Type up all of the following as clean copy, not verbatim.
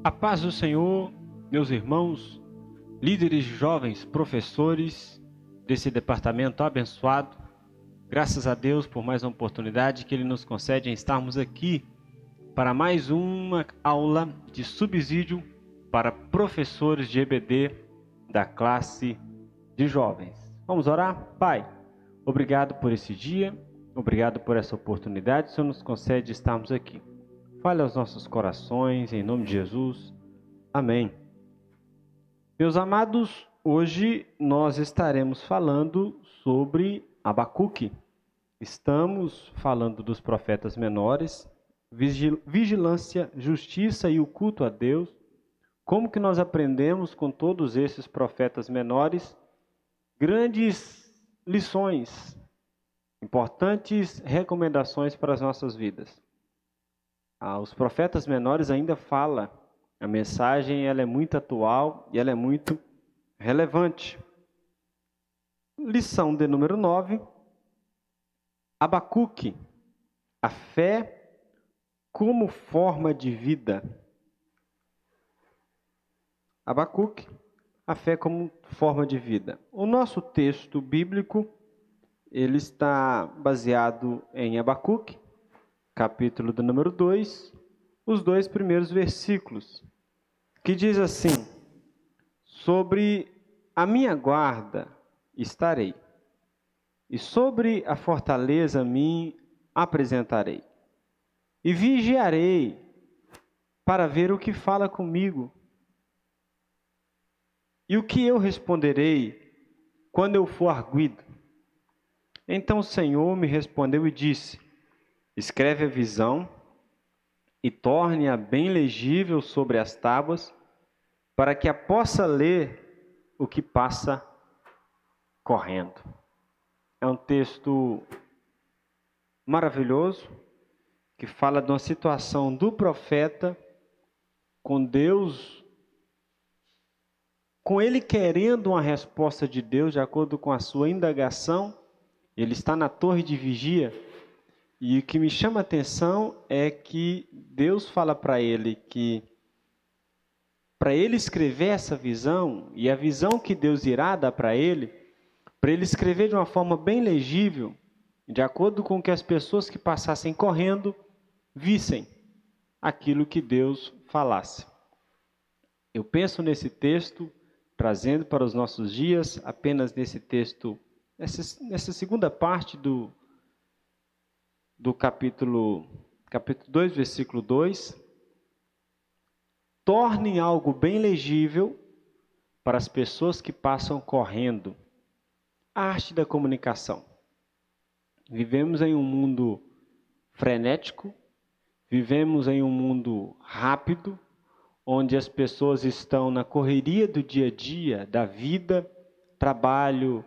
A paz do Senhor, meus irmãos, líderes jovens, professores desse departamento abençoado. Graças a Deus por mais uma oportunidade que Ele nos concede em estarmos aqui para mais uma aula de subsídio para professores de EBD da classe de jovens. Vamos orar? Pai, obrigado por esse dia, obrigado por essa oportunidade que o Senhor nos concede estarmos aqui. Fale aos nossos corações, em nome de Jesus. Amém. Meus amados, hoje nós estaremos falando sobre Abacuque. Estamos falando dos profetas menores, vigilância, justiça e o culto a Deus. Como que nós aprendemos com todos esses profetas menores grandes lições, importantes recomendações para as nossas vidas. Os profetas menores ainda falam, a mensagem ela é muito atual e ela é muito relevante. Lição de número 9, Abacuque, a fé como forma de vida. Abacuque, a fé como forma de vida. O nosso texto bíblico, ele está baseado em Abacuque, capítulo do número 2, os 2 primeiros versículos, que diz assim: sobre a minha guarda estarei, e sobre a fortaleza me apresentarei, e vigiarei para ver o que fala comigo, e o que eu responderei quando eu for arguido. Então o Senhor me respondeu e disse: escreve a visão e torne-a bem legível sobre as tábuas, para que a possa ler o que passa correndo. É um texto maravilhoso, que fala de uma situação do profeta com Deus, com ele querendo uma resposta de Deus de acordo com a sua indagação. Ele está na torre de vigia. E o que me chama a atenção é que Deus fala para ele que para ele escrever essa visão, e a visão que Deus irá dar para ele escrever de uma forma bem legível, de acordo com que as pessoas que passassem correndo vissem aquilo que Deus falasse. Eu penso nesse texto, trazendo para os nossos dias, apenas nesse texto, nessa segunda parte do capítulo 2, versículo 2, tornem algo bem legível para as pessoas que passam correndo. A arte da comunicação. Vivemos em um mundo frenético, vivemos em um mundo rápido, onde as pessoas estão na correria do dia a dia, da vida, trabalho,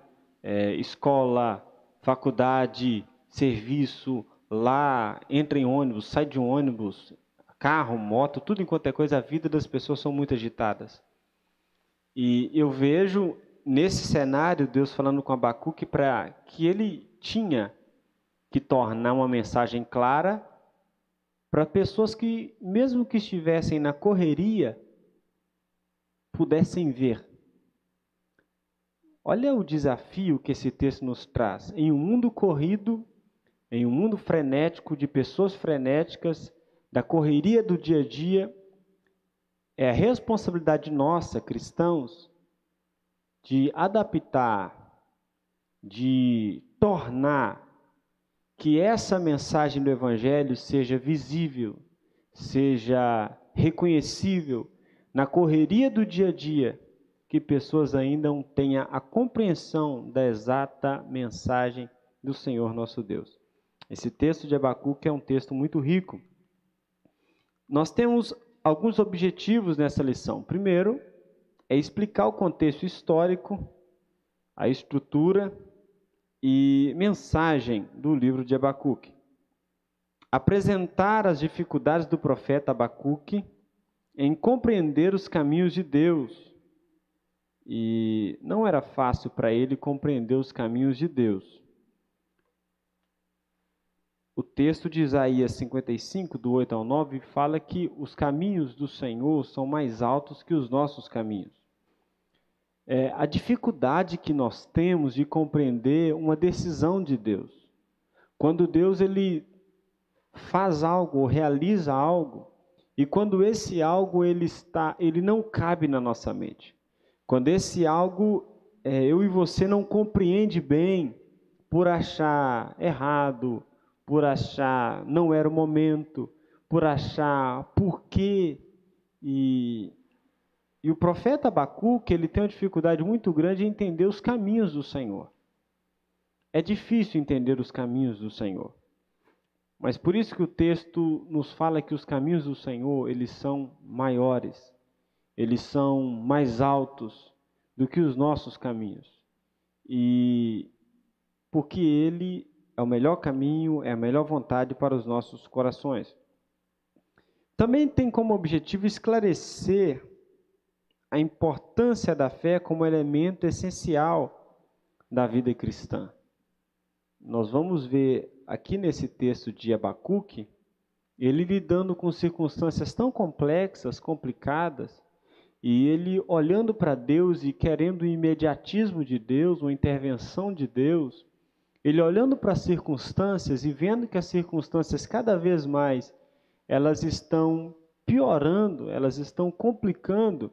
escola, faculdade, serviço, lá, entra em ônibus, sai de um ônibus, carro, moto, tudo enquanto é coisa, a vida das pessoas são muito agitadas. E eu vejo nesse cenário Deus falando com Abacuque para que ele tinha que tornar uma mensagem clara para pessoas que, mesmo que estivessem na correria, pudessem ver. Olha o desafio que esse texto nos traz. Em um mundo corrido, em um mundo frenético, de pessoas frenéticas, da correria do dia a dia, é a responsabilidade nossa, cristãos, de adaptar, de tornar que essa mensagem do Evangelho seja visível, seja reconhecível na correria do dia a dia, que pessoas ainda não tenham a compreensão da exata mensagem do Senhor nosso Deus. Esse texto de Abacuque é um texto muito rico. Nós temos alguns objetivos nessa lição. Primeiro, é explicar o contexto histórico, a estrutura e mensagem do livro de Abacuque. Apresentar as dificuldades do profeta Abacuque em compreender os caminhos de Deus. E não era fácil para ele compreender os caminhos de Deus. o texto de Isaías 55, do 8 ao 9, fala que os caminhos do Senhor são mais altos que os nossos caminhos. A dificuldade que nós temos de compreender uma decisão de Deus. Quando Deus ele faz algo, ou realiza algo, e quando esse algo ele não cabe na nossa mente. Quando esse algo eu e você não compreende bem, por achar errado, por achar não era o momento, por achar por quê. E o profeta Abacuque, ele tem uma dificuldade muito grande em entender os caminhos do Senhor. É difícil entender os caminhos do Senhor. Mas por isso que o texto nos fala que os caminhos do Senhor, eles são maiores, eles são mais altos do que os nossos caminhos. E porque Ele é o melhor caminho, é a melhor vontade para os nossos corações. Também tem como objetivo esclarecer a importância da fé como elemento essencial da vida cristã. Nós vamos ver aqui nesse texto de Abacuque, ele lidando com circunstâncias tão complexas, complicadas, e ele olhando para Deus e querendo o imediatismo de Deus, uma intervenção de Deus, ele olhando para as circunstâncias e vendo que as circunstâncias cada vez mais elas estão piorando, elas estão complicando,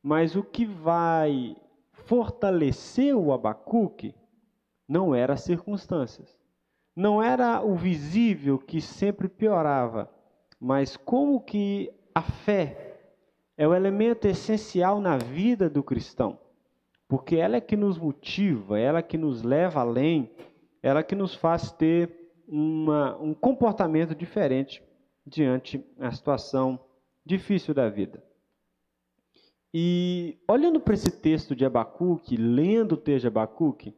mas o que vai fortalecer o Abacuque não era as circunstâncias, não era o visível que sempre piorava, mas como que a fé é o elemento essencial na vida do cristão, porque ela é que nos motiva, ela é que nos leva além, ela é que nos faz ter um comportamento diferente diante da situação difícil da vida. E olhando para esse texto de Abacuque, lendo o texto de Abacuque,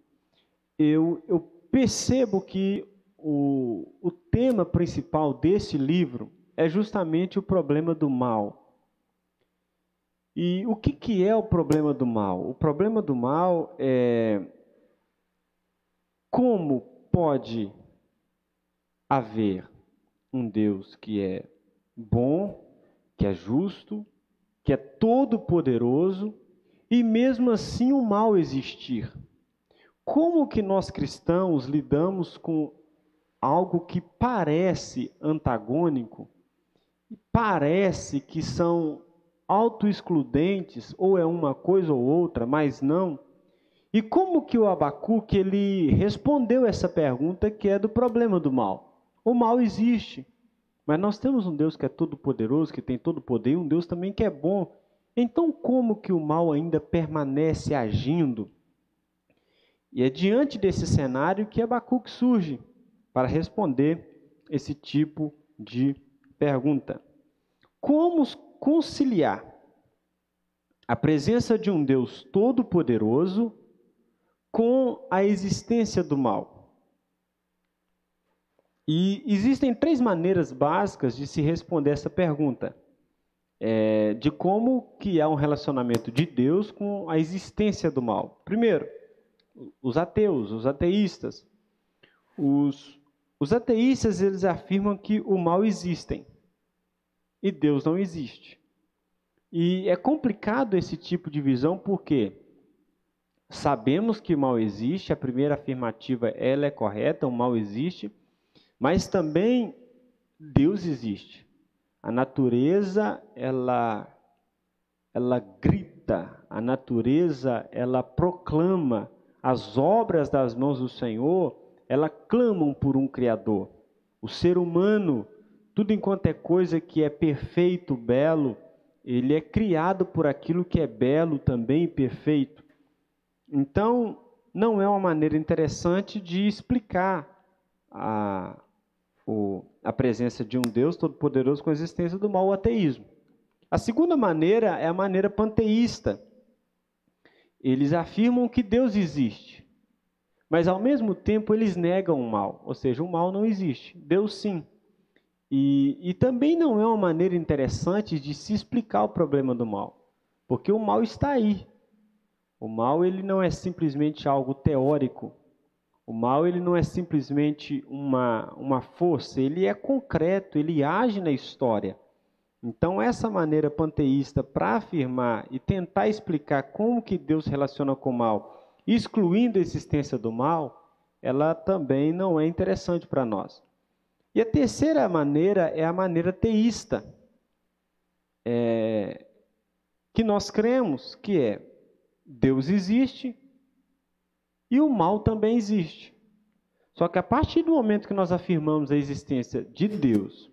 eu percebo que o tema principal desse livro é justamente o problema do mal. E o que é o problema do mal? O problema do mal é como pode haver um Deus que é bom, que é justo, que é todo-poderoso, e mesmo assim o mal existir. Como que nós cristãos lidamos com algo que parece antagônico, parece que são autoexcludentes, ou é uma coisa ou outra, mas não? E como que o Abacuque ele respondeu essa pergunta que é do problema do mal? O mal existe. Mas nós temos um Deus que é todo-poderoso, que tem todo o poder, e um Deus também que é bom. Então, como que o mal ainda permanece agindo? E é diante desse cenário que Abacuque surge para responder esse tipo de pergunta. Como conciliar a presença de um Deus todo-poderoso com a existência do mal? E existem 3 maneiras básicas de se responder essa pergunta, de como que é um relacionamento de Deus com a existência do mal. Primeiro, os ateus, os ateístas. Os ateístas, eles afirmam que o mal existe e Deus não existe. E é complicado esse tipo de visão porque sabemos que o mal existe, a primeira afirmativa ela é correta, o mal existe, mas também Deus existe. A natureza, ela grita, a natureza, ela proclama, as obras das mãos do Senhor, ela clamam por um Criador. O ser humano, tudo enquanto é coisa que é perfeito, belo, ele é criado por aquilo que é belo também e perfeito. Então, não é uma maneira interessante de explicar a presença de um Deus todo-poderoso com a existência do mal, o ateísmo. A segunda maneira é a maneira panteísta. Eles afirmam que Deus existe, mas ao mesmo tempo eles negam o mal, ou seja, o mal não existe, Deus sim. E também não é uma maneira interessante de se explicar o problema do mal, porque o mal está aí. O mal ele não é simplesmente algo teórico. O mal ele não é simplesmente uma força, ele é concreto, ele age na história. Então, essa maneira panteísta para afirmar e tentar explicar como que Deus se relaciona com o mal, excluindo a existência do mal, ela também não é interessante para nós. E a terceira maneira é a maneira teísta, que nós cremos que é Deus existe e o mal também existe. Só que a partir do momento que nós afirmamos a existência de Deus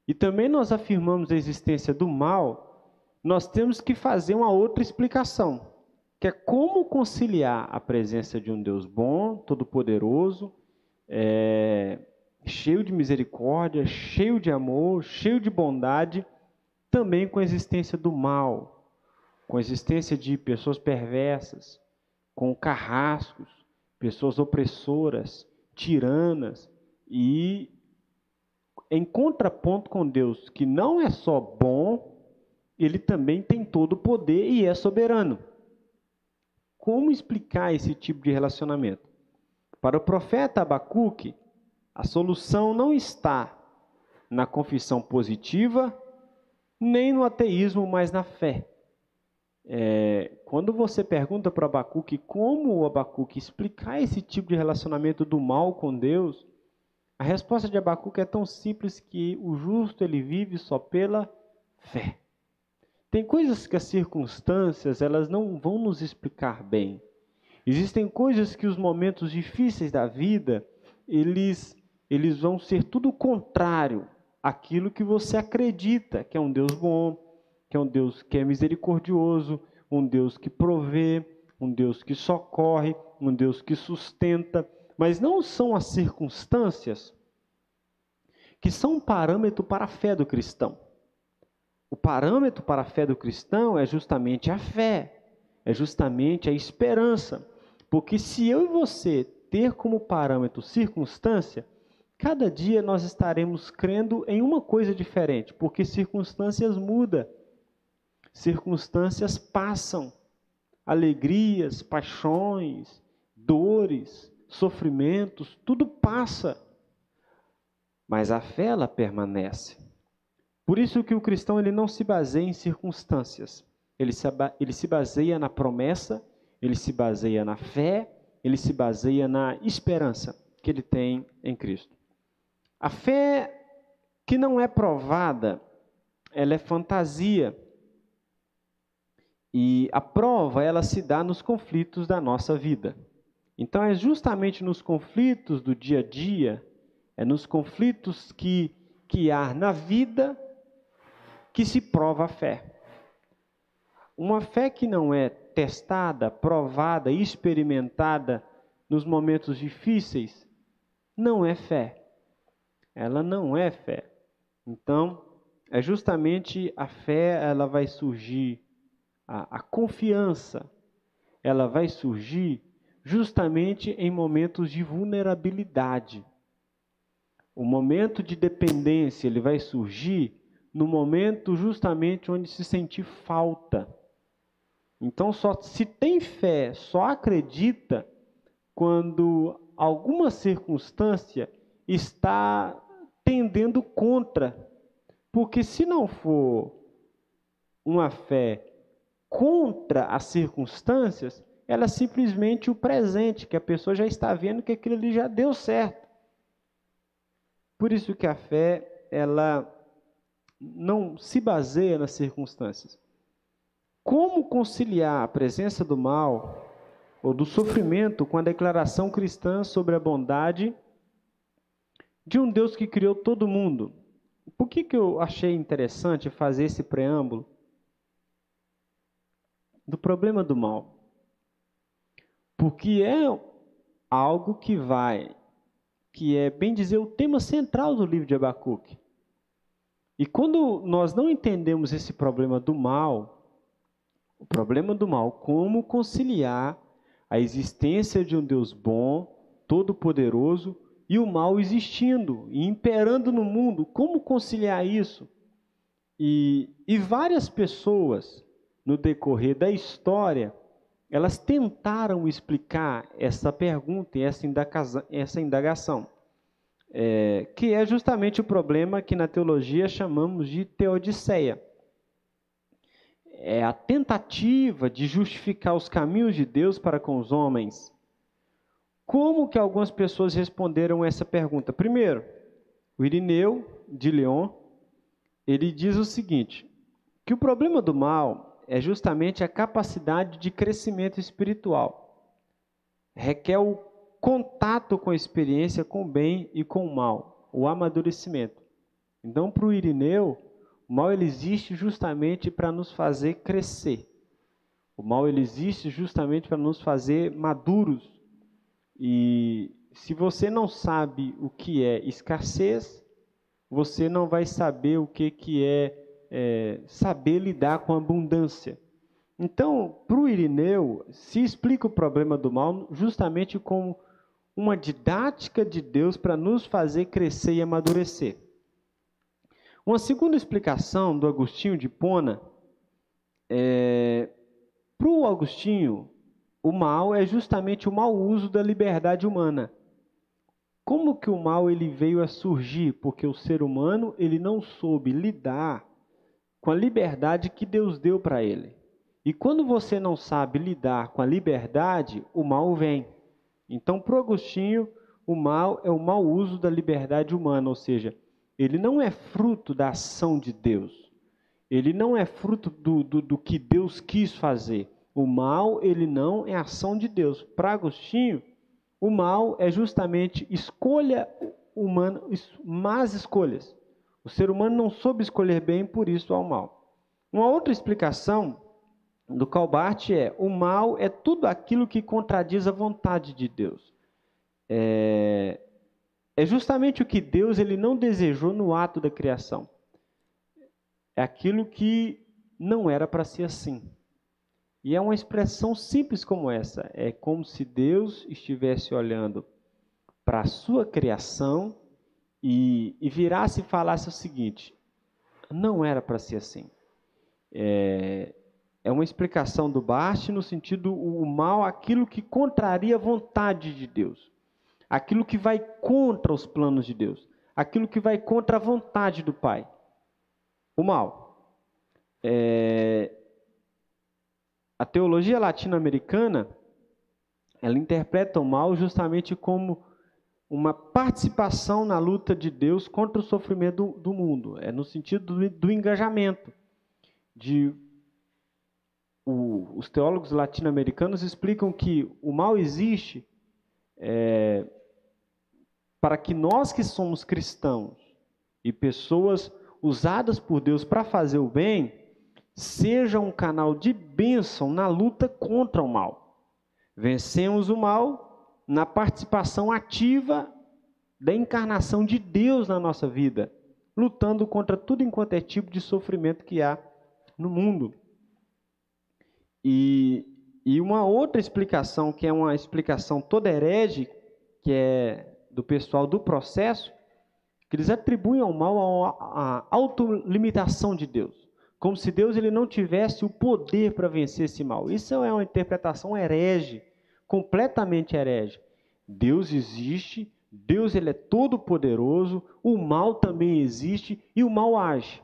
e também nós afirmamos a existência do mal, nós temos que fazer uma outra explicação, que é como conciliar a presença de um Deus bom, todo-poderoso, cheio de misericórdia, cheio de amor, cheio de bondade, também com a existência do mal, com a existência de pessoas perversas, com carrascos, pessoas opressoras, tiranas, e em contraponto com Deus, que não é só bom, ele também tem todo o poder e é soberano. Como explicar esse tipo de relacionamento? Para o profeta Abacuque, a solução não está na confissão positiva, nem no ateísmo, mas na fé. Quando você pergunta para Abacuque como o Abacuque explicar esse tipo de relacionamento do mal com Deus, a resposta de Abacuque é tão simples que o justo ele vive só pela fé. Tem coisas que as circunstâncias elas não vão nos explicar bem. Existem coisas que os momentos difíceis da vida, eles vão ser tudo o contrário àquilo que você acredita, que é um Deus bom, que é um Deus que é misericordioso, um Deus que provê, um Deus que socorre, um Deus que sustenta. Mas não são as circunstâncias que são um parâmetro para a fé do cristão. O parâmetro para a fé do cristão é justamente a fé, é justamente a esperança. Porque se eu e você ter como parâmetro circunstância, cada dia nós estaremos crendo em uma coisa diferente, porque circunstâncias mudam, circunstâncias passam, alegrias, paixões, dores, sofrimentos, tudo passa, mas a fé ela permanece. Por isso que o cristão ele não se baseia em circunstâncias, ele se baseia na promessa, ele se baseia na fé, ele se baseia na esperança que ele tem em Cristo. A fé que não é provada, ela é fantasia. E a prova, ela se dá nos conflitos da nossa vida. Então, é justamente nos conflitos do dia a dia, é nos conflitos que há na vida, que se prova a fé. Uma fé que não é testada, provada, experimentada nos momentos difíceis, não é fé. Ela não é fé. Então, é justamente a fé, ela vai surgir, a confiança, ela vai surgir justamente em momentos de vulnerabilidade. O momento de dependência, ele vai surgir no momento justamente onde se sentir falta. Então, só se tem fé, só acredita quando alguma circunstância está tendendo contra. Porque se não for uma fé contra as circunstâncias, ela é simplesmente o presente, que a pessoa já está vendo que aquilo ali já deu certo. Por isso que a fé, ela não se baseia nas circunstâncias. Como conciliar a presença do mal ou do sofrimento com a declaração cristã sobre a bondade de um Deus que criou todo mundo? Por que eu achei interessante fazer esse preâmbulo do problema do mal? Porque é algo que é, bem dizer, o tema central do livro de Abacuque. E quando nós não entendemos esse problema do mal, o problema do mal, como conciliar a existência de um Deus bom, todo-poderoso, e o mal existindo e imperando no mundo, como conciliar isso? E várias pessoas, no decorrer da história, elas tentaram explicar essa pergunta e essa indagação, que é justamente o problema que na teologia chamamos de teodiceia. É a tentativa de justificar os caminhos de Deus para com os homens. Como que algumas pessoas responderam essa pergunta? Primeiro, o Irineu de Lyon, ele diz o seguinte, que o problema do mal é justamente a capacidade de crescimento espiritual. Requer o contato com a experiência, com o bem e com o mal, o amadurecimento. Então, para o Irineu, o mal ele existe justamente para nos fazer crescer. O mal ele existe justamente para nos fazer maduros. E se você não sabe o que é escassez, você não vai saber o que é saber lidar com abundância. Então, para o Irineu, se explica o problema do mal justamente como uma didática de Deus para nos fazer crescer e amadurecer. Uma segunda explicação do Agostinho de Hipona, para o Agostinho, o mal é justamente o mau uso da liberdade humana. Como que o mal ele veio a surgir? Porque o ser humano ele não soube lidar com a liberdade que Deus deu para ele. E quando você não sabe lidar com a liberdade, o mal vem. Então, para o Agostinho, o mal é o mau uso da liberdade humana, ou seja, ele não é fruto da ação de Deus. Ele não é fruto do que Deus quis fazer. O mal, ele não é ação de Deus. Para Agostinho, o mal é justamente escolha humana, más escolhas. O ser humano não soube escolher bem, por isso há o mal. Uma outra explicação do Calbart o mal é tudo aquilo que contradiz a vontade de Deus. É justamente o que Deus ele não desejou no ato da criação. É aquilo que não era para ser assim. E é uma expressão simples como essa. É como se Deus estivesse olhando para a sua criação e virasse e falasse o seguinte: não era para ser assim. É uma explicação do Barth no sentido o mal, aquilo que contraria a vontade de Deus. Aquilo que vai contra os planos de Deus. Aquilo que vai contra a vontade do Pai. O mal. A teologia latino-americana, ela interpreta o mal justamente como uma participação na luta de Deus contra o sofrimento do mundo. É no sentido do engajamento. Os teólogos latino-americanos explicam que o mal existe para que nós que somos cristãos e pessoas usadas por Deus para fazer o bem, seja um canal de bênção na luta contra o mal. Vencemos o mal na participação ativa da encarnação de Deus na nossa vida, lutando contra tudo enquanto é tipo de sofrimento que há no mundo. E uma outra explicação, que é uma explicação toda herege, que é do pessoal do processo, que eles atribuem ao mal a autolimitação de Deus. Como se Deus ele não tivesse o poder para vencer esse mal. Isso é uma interpretação herege, completamente herege. Deus existe, Deus ele é todo poderoso, o mal também existe e o mal age.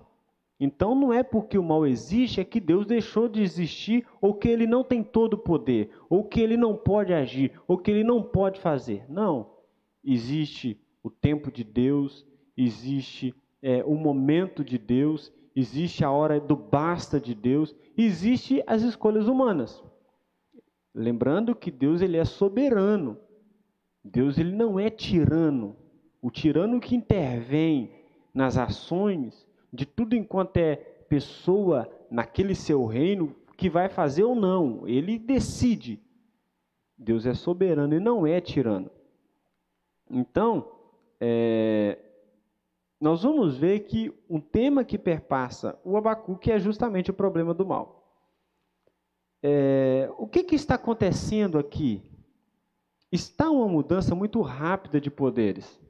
Então não é porque o mal existe é que Deus deixou de existir, ou que ele não tem todo o poder, ou que ele não pode agir, ou que ele não pode fazer. Não. Existe o tempo de Deus, existe o momento de Deus, existe a hora do basta de Deus, existe as escolhas humanas. Lembrando que Deus ele é soberano. Deus ele não é tirano. O tirano que intervém nas ações de tudo enquanto é pessoa naquele seu reino que vai fazer ou não. Ele decide. Deus é soberano e não é tirano. Então, nós vamos ver que um tema que perpassa o Abacuque é justamente o problema do mal. O que está acontecendo aqui? Está uma mudança muito rápida de poderes.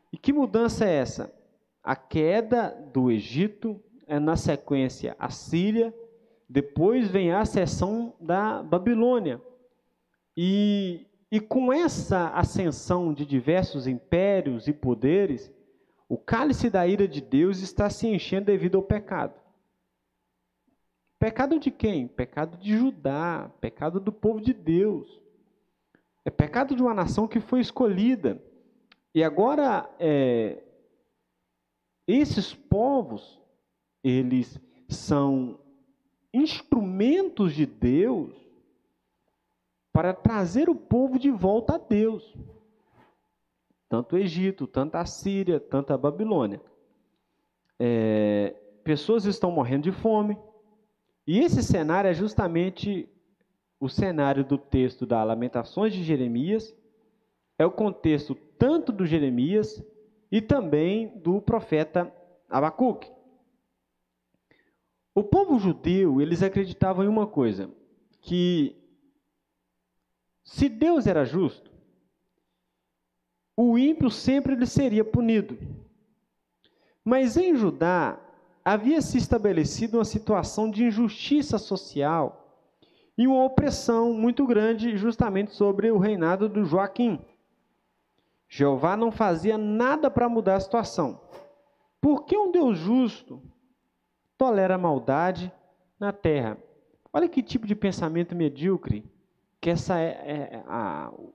E que mudança é essa? A queda do Egito, na sequência a Síria, Depois vem a ascensão da Babilônia. E com essa ascensão de diversos impérios e poderes, o cálice da ira de Deus está se enchendo devido ao pecado. Pecado de quem? Pecado de Judá, pecado do povo de Deus. É pecado de uma nação que foi escolhida. E agora, esses povos, eles são instrumentos de Deus para trazer o povo de volta a Deus. Tanto o Egito, tanto a Síria, tanto a Babilônia. Pessoas estão morrendo de fome. E esse cenário é justamente o cenário do texto da Lamentações de Jeremias. É o contexto tanto do Jeremias e também do profeta Abacuque. O povo judeu, eles acreditavam em uma coisa, que se Deus era justo, o ímpio sempre ele seria punido. Mas em Judá, havia se estabelecido uma situação de injustiça social e uma opressão muito grande justamente sobre o reinado do Joaquim. Jeová não fazia nada para mudar a situação. Por que um Deus justo tolera a maldade na terra? Olha que tipo de pensamento medíocre que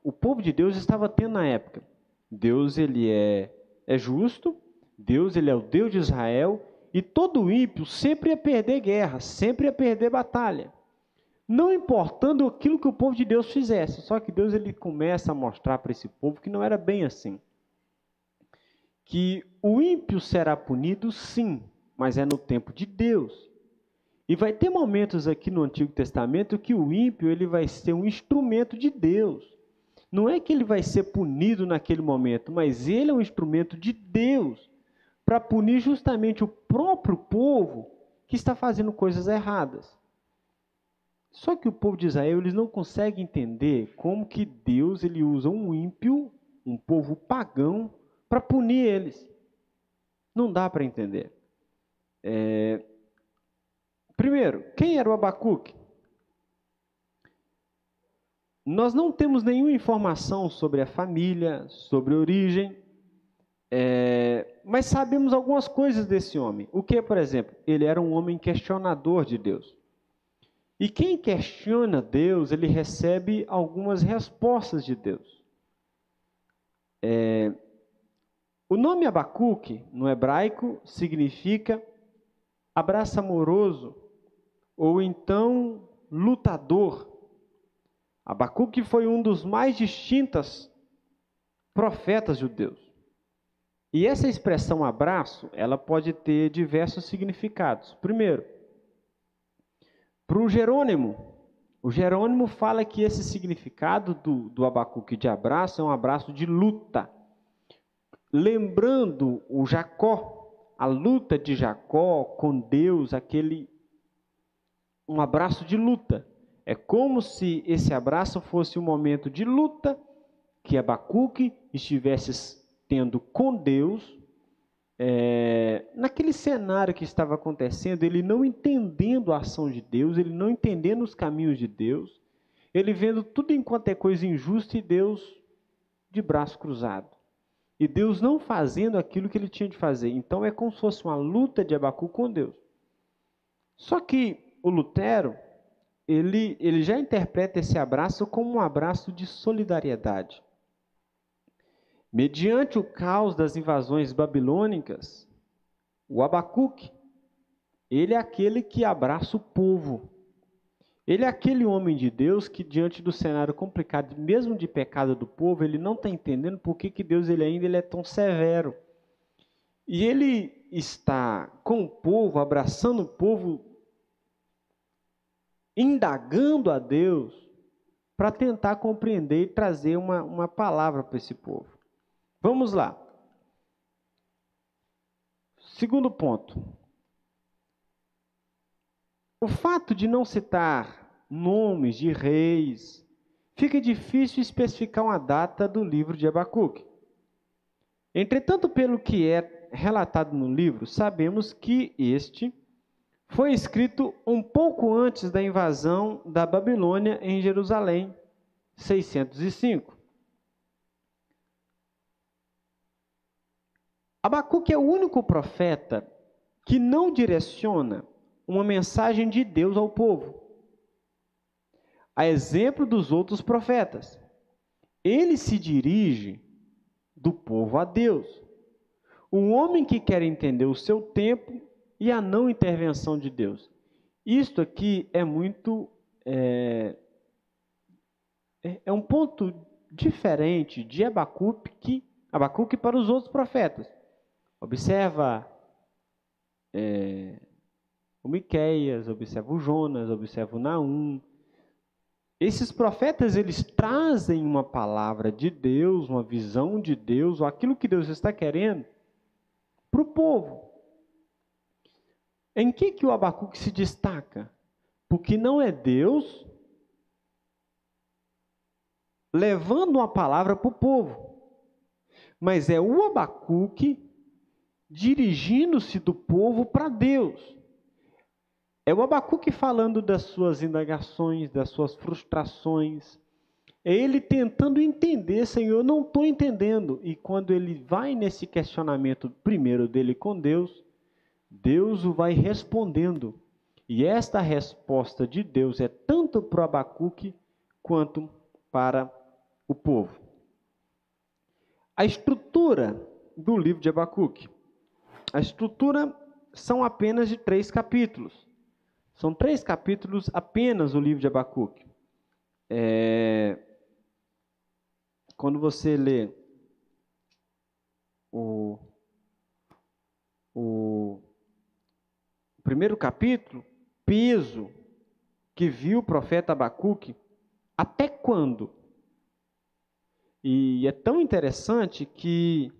o povo de Deus estava tendo na época. Deus ele é justo, Deus ele é o Deus de Israel, e todo ímpio sempre ia perder guerra, sempre ia perder batalha. Não importando aquilo que o povo de Deus fizesse. Só que Deus ele começa a mostrar para esse povo que não era bem assim. Que o ímpio será punido, sim, mas é no tempo de Deus. E vai ter momentos aqui no Antigo Testamento que o ímpio ele vai ser um instrumento de Deus. Não é que ele vai ser punido naquele momento, mas ele é um instrumento de Deus para punir justamente o próprio povo que está fazendo coisas erradas. Só que o povo de Israel eles não conseguem entender como que Deus ele usa um ímpio, um povo pagão, para punir eles. Não dá para entender. Primeiro, quem era o Abacuque? Nós não temos nenhuma informação sobre a família, sobre a origem, mas sabemos algumas coisas desse homem. O que, por exemplo? Ele era um homem questionador de Deus. E quem questiona Deus, ele recebe algumas respostas de Deus. O nome Abacuque, no hebraico, significa abraço amoroso, ou então lutador. Abacuque foi um dos mais distintos profetas judeus. E essa expressão abraço, ela pode ter diversos significados. Primeiro, para o Jerônimo fala que esse significado do Abacuque de abraço é um abraço de luta. Lembrando o Jacó, a luta de Jacó com Deus, um abraço de luta. É como se esse abraço fosse um momento de luta que Abacuque estivesse tendo com Deus, naquele cenário que estava acontecendo, ele não entendendo a ação de Deus, ele não entendendo os caminhos de Deus, ele vendo tudo enquanto é coisa injusta e Deus de braço cruzado. E Deus não fazendo aquilo que ele tinha de fazer. Então é como se fosse uma luta de Abacuque com Deus. Só que o Lutero, ele já interpreta esse abraço como um abraço de solidariedade. Mediante o caos das invasões babilônicas, o Abacuque, ele é aquele que abraça o povo. Ele é aquele homem de Deus que, diante do cenário complicado, mesmo de pecado do povo, ele não está entendendo por que Deus ele é tão severo. E ele está com o povo, abraçando o povo, indagando a Deus para tentar compreender e trazer uma palavra para esse povo. Vamos lá. Segundo ponto. O fato de não citar nomes de reis, fica difícil especificar uma data do livro de Abacuque. Entretanto, pelo que é relatado no livro, sabemos que este foi escrito um pouco antes da invasão da Babilônia em Jerusalém, 605. Abacuque é o único profeta que não direciona uma mensagem de Deus ao povo, a exemplo dos outros profetas. Ele se dirige do povo a Deus. Um homem que quer entender o seu tempo e a não intervenção de Deus. Isto aqui é muito... é um ponto diferente de Abacuque para os outros profetas. Observa o Miqueias, observa o Jonas, observa o Naum. Esses profetas, eles trazem uma palavra de Deus, uma visão de Deus, ou aquilo que Deus está querendo, para o povo. Em que o Abacuque se destaca? Porque não é Deus levando uma palavra para o povo, mas é o Abacuque dirigindo-se do povo para Deus. É o Abacuque falando das suas indagações, das suas frustrações. É ele tentando entender, Senhor, eu não estou entendendo. E quando ele vai nesse questionamento primeiro dele com Deus, Deus o vai respondendo. E esta resposta de Deus é tanto para o Abacuque quanto para o povo. A estrutura do livro de Abacuque. A estrutura são apenas de 3 capítulos. São 3 capítulos apenas o livro de Abacuque. Quando você lê o primeiro capítulo, peso que viu o profeta Abacuque, até quando? E é tão interessante que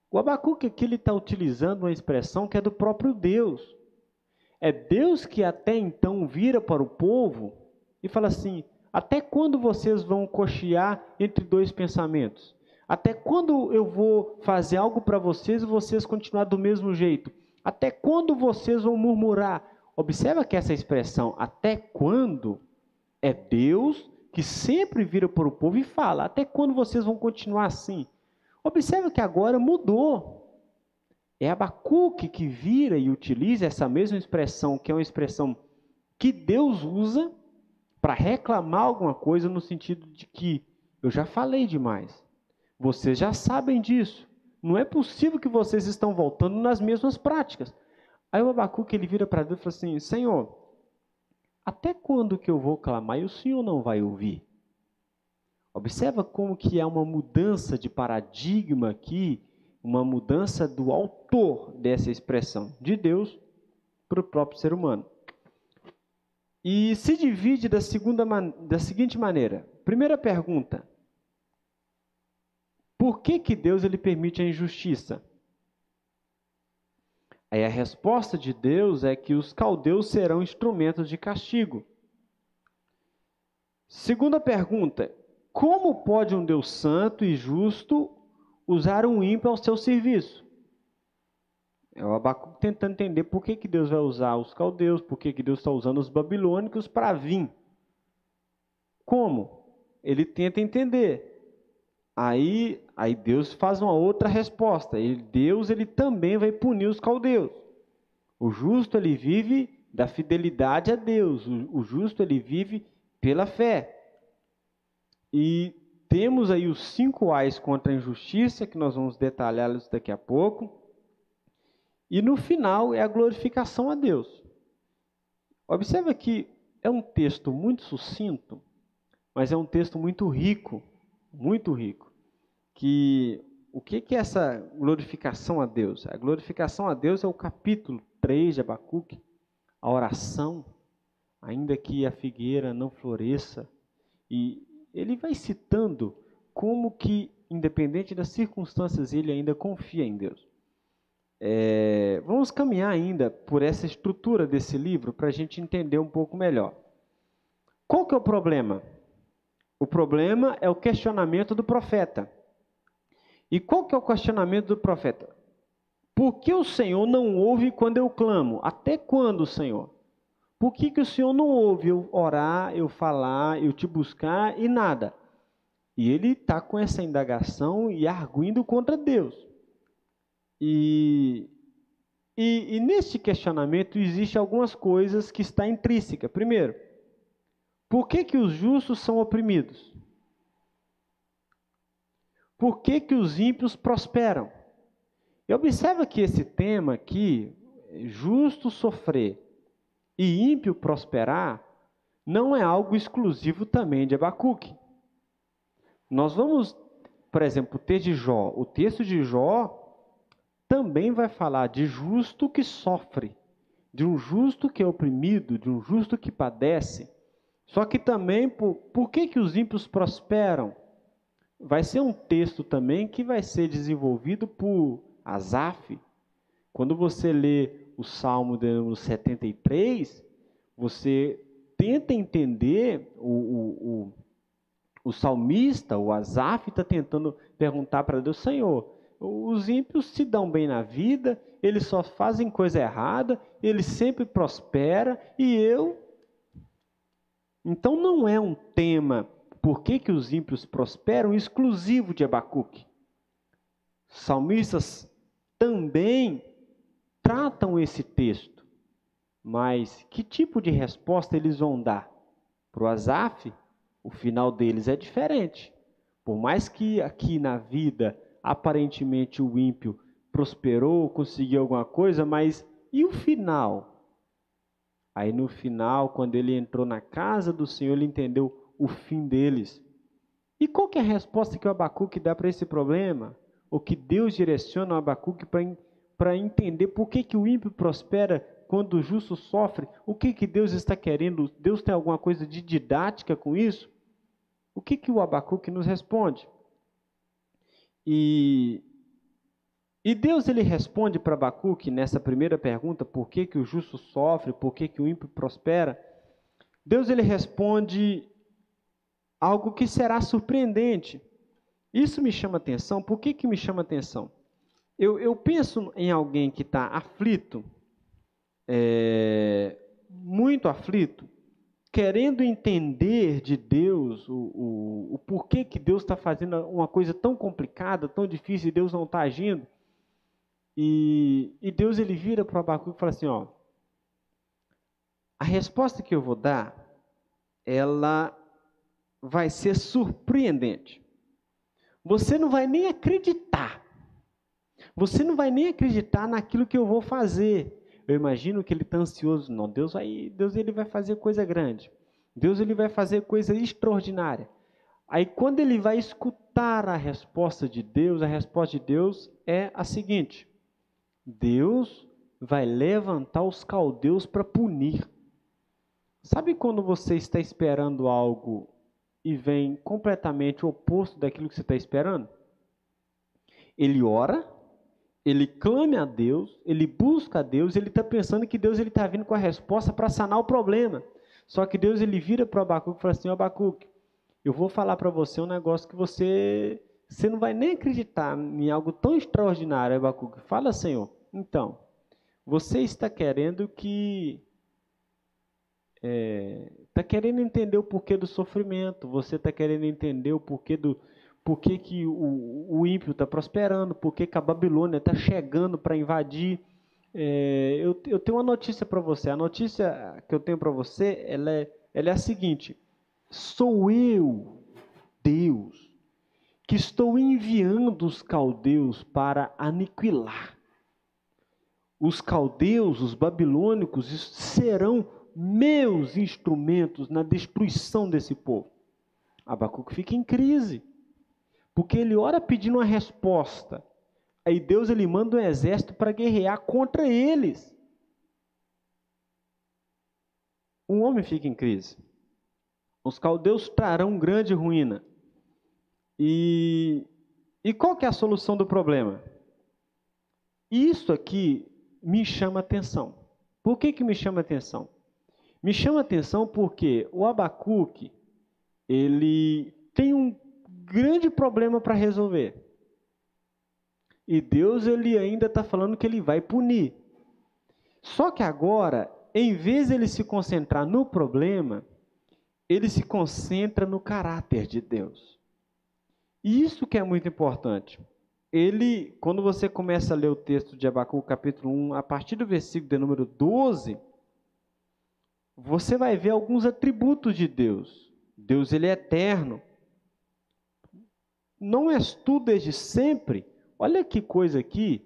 o Abacuque aqui ele está utilizando uma expressão que é do próprio Deus. É Deus que até então vira para o povo e fala assim, até quando vocês vão cochear entre 2 pensamentos? Até quando eu vou fazer algo para vocês e vocês continuar do mesmo jeito? Até quando vocês vão murmurar? Observa que essa expressão, até quando, é Deus que sempre vira para o povo e fala, até quando vocês vão continuar assim? Observa que agora mudou. É Abacuque que vira e utiliza essa mesma expressão, que é uma expressão que Deus usa para reclamar alguma coisa no sentido de que eu já falei demais. Vocês já sabem disso. Não é possível que vocês estão voltando nas mesmas práticas. Aí o Abacuque ele vira para Deus e fala assim, Senhor, até quando que eu vou clamar e o Senhor não vai ouvir? Observa como que há uma mudança de paradigma aqui, uma mudança do autor dessa expressão, de Deus para o próprio ser humano. E se divide da seguinte maneira. Primeira pergunta. Por que Deus ele permite a injustiça? Aí a resposta de Deus é que os caldeus serão instrumentos de castigo. Segunda pergunta. Como pode um Deus santo e justo usar um ímpio ao seu serviço? É o Abacuque tentando entender por que Deus vai usar os caldeus, por que Deus está usando os babilônicos para vir. Como? Ele tenta entender. Aí Deus faz uma outra resposta. Deus ele também vai punir os caldeus. O justo ele vive da fidelidade a Deus. O justo ele vive pela fé. E temos aí os 5 A's contra a injustiça, que nós vamos detalhá-los daqui a pouco. E no final é a glorificação a Deus. Observa que é um texto muito sucinto, mas é um texto muito rico, que o que é essa glorificação a Deus? A glorificação a Deus é o capítulo 3 de Abacuque, a oração, ainda que a figueira não floresça, e ele vai citando como que, independente das circunstâncias, ele ainda confia em Deus. Vamos caminhar ainda por essa estrutura desse livro para a gente entender um pouco melhor. Qual que é o problema? O problema é o questionamento do profeta. E qual que é o questionamento do profeta? Por que o Senhor não ouve quando eu clamo? Até quando, Senhor? Por que o Senhor não ouve eu orar, eu falar, eu te buscar e nada? E ele está com essa indagação e arguindo contra Deus. E neste questionamento existe algumas coisas que está intrínseca. Primeiro, por que os justos são oprimidos? Por que os ímpios prosperam? E observa que esse tema aqui, justo sofrer e ímpio prosperar, não é algo exclusivo também de Abacuque. Nós vamos, por exemplo, o texto de Jó. O texto de Jó também vai falar de justo que sofre, de um justo que é oprimido, de um justo que padece. Só que também, por que os ímpios prosperam? Vai ser um texto também que vai ser desenvolvido por Asaf. Quando você lê o Salmo de número 73, você tenta entender o salmista, o Asaf, está tentando perguntar para Deus: Senhor, os ímpios se dão bem na vida, eles só fazem coisa errada, eles sempre prosperam, e eu... Então não é um tema, por que os ímpios prosperam, exclusivo de Abacuque. Salmistas também tratam esse texto, mas que tipo de resposta eles vão dar? Para o Asaf, o final deles é diferente. Por mais que aqui na vida, aparentemente o ímpio prosperou, conseguiu alguma coisa, mas e o final? Aí no final, quando ele entrou na casa do Senhor, ele entendeu o fim deles. E qual que é a resposta que o Abacuque dá para esse problema? O que Deus direciona o Abacuque para entender por que o ímpio prospera quando o justo sofre? O que Deus está querendo? Deus tem alguma coisa de didática com isso? O que o Abacuque nos responde? E Deus ele responde para Abacuque nessa primeira pergunta, por que o justo sofre, por que o ímpio prospera? Deus ele responde algo que será surpreendente. Isso me chama atenção. Por que me chama atenção? Eu penso em alguém que está aflito, muito aflito, querendo entender de Deus o porquê que Deus está fazendo uma coisa tão complicada, tão difícil, e Deus não está agindo. E Deus ele vira para o Abacuque e fala assim, ó, a resposta que eu vou dar, ela vai ser surpreendente. Você não vai nem acreditar. Você não vai nem acreditar naquilo que eu vou fazer. Eu imagino que ele está ansioso. Não, Deus ele vai fazer coisa grande. Deus ele vai fazer coisa extraordinária. Aí quando ele vai escutar a resposta de Deus, a resposta de Deus é a seguinte: Deus vai levantar os caldeus para punir. Sabe quando você está esperando algo e vem completamente o oposto daquilo que você está esperando? Ele ora, ele clama a Deus, ele busca a Deus, ele está pensando que Deus está vindo com a resposta para sanar o problema. Só que Deus ele vira para o Abacuque e fala assim: Abacuque, eu vou falar para você um negócio que você não vai nem acreditar em algo tão extraordinário, Abacuque. Fala, Senhor. Então, você está querendo está querendo entender o porquê do sofrimento, você está querendo entender o porquê que o ímpio está prosperando, porquê que a Babilônia está chegando para invadir. Eu tenho uma notícia para você. A notícia que eu tenho para você, ela é a seguinte: sou eu, Deus, que estou enviando os caldeus para aniquilar. Os caldeus, os babilônicos, serão meus instrumentos na destruição desse povo. Abacuque fica em crise, porque ele ora pedindo uma resposta. Aí Deus ele manda um exército para guerrear contra eles. Um homem fica em crise. Os caldeus trarão grande ruína. E qual que é a solução do problema? Isso aqui me chama atenção. Por que me chama atenção? Me chama atenção porque o Abacuque, ele tem um grande problema para resolver. E Deus ele ainda está falando que ele vai punir. Só que agora, em vez de ele se concentrar no problema, ele se concentra no caráter de Deus. E isso que é muito importante. Quando você começa a ler o texto de Abacuque, capítulo 1, a partir do versículo de número 12, você vai ver alguns atributos de Deus. Deus ele é eterno. Não és tu desde sempre? Olha que coisa aqui.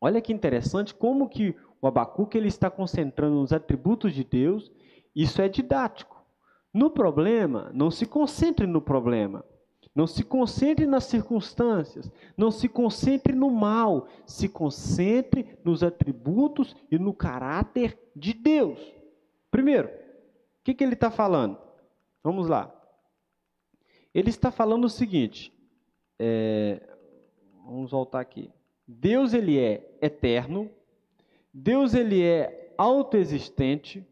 Olha que interessante como que o Abacuque ele está concentrando nos atributos de Deus. Isso é didático. No problema, não se concentre no problema. Não se concentre nas circunstâncias. Não se concentre no mal. Se concentre nos atributos e no caráter de Deus. Primeiro, o que ele está falando? Vamos lá. Ele está falando o seguinte. Vamos voltar aqui. Deus ele é eterno. Deus ele é autoexistente.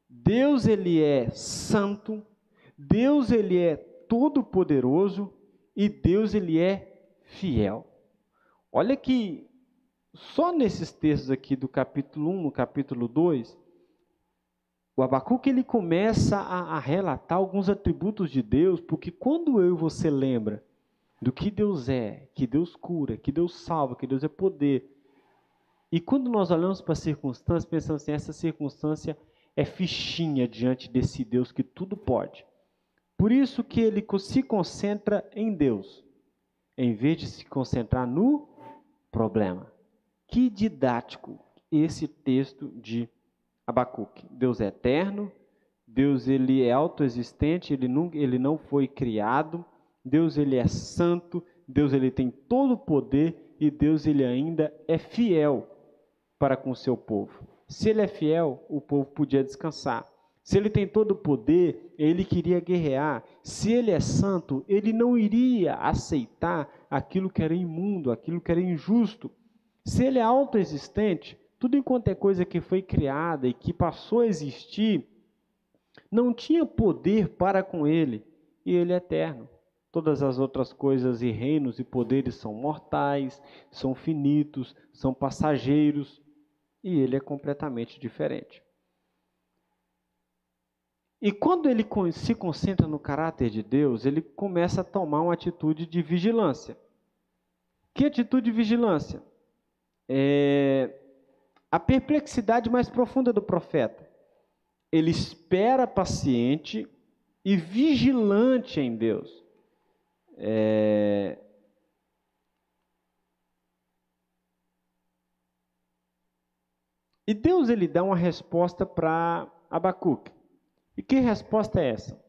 Deus ele é santo. Deus ele é todo-poderoso e Deus ele é fiel. Olha que só nesses textos aqui do capítulo 1, no capítulo 2, o Abacuque ele começa a relatar alguns atributos de Deus, porque quando eu e você lembra do que Deus é, que Deus cura, que Deus salva, que Deus é poder, e quando nós olhamos para a circunstância, pensamos assim, essa circunstância é fichinha diante desse Deus que tudo pode. Por isso que ele se concentra em Deus, em vez de se concentrar no problema. Que didático esse texto de Abacuque. Deus é eterno, Deus ele é autoexistente, ele não foi criado, Deus ele é santo, Deus ele tem todo o poder e Deus ele ainda é fiel para com o seu povo. Se ele é fiel, o povo podia descansar. Se ele tem todo o poder, ele queria guerrear. Se ele é santo, ele não iria aceitar aquilo que era imundo, aquilo que era injusto. Se ele é autoexistente, tudo enquanto é coisa que foi criada e que passou a existir, não tinha poder para com ele, e ele é eterno. Todas as outras coisas e reinos e poderes são mortais, são finitos, são passageiros, e ele é completamente diferente. E quando ele se concentra no caráter de Deus, ele começa a tomar uma atitude de vigilância. Que atitude de vigilância? A perplexidade mais profunda do profeta. Ele espera paciente e vigilante em Deus. E Deus ele dá uma resposta para Abacuque. E que resposta é essa?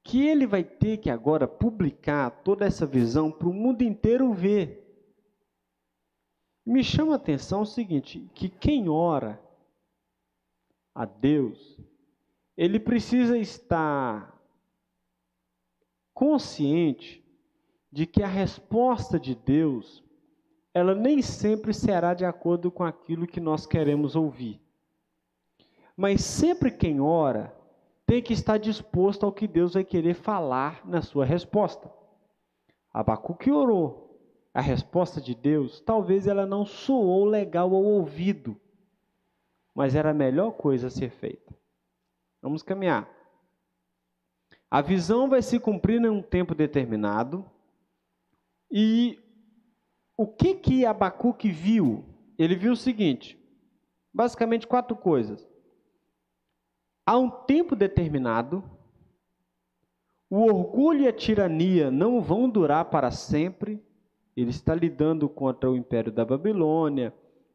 Que ele vai ter que agora publicar toda essa visão para o mundo inteiro ver. Me chama a atenção o seguinte, que quem ora a Deus, ele precisa estar consciente de que a resposta de Deus, ela nem sempre será de acordo com aquilo que nós queremos ouvir. Mas sempre quem ora tem que estar disposto ao que Deus vai querer falar na sua resposta. Abacuque orou. A resposta de Deus, talvez ela não soou legal ao ouvido, mas era a melhor coisa a ser feita. Vamos caminhar. A visão vai se cumprir em um tempo determinado. E o que Abacuque viu? Ele viu o seguinte, basicamente 4 coisas. Há um tempo determinado, o orgulho e a tirania não vão durar para sempre. Ele está lidando contra o império da Babilônia,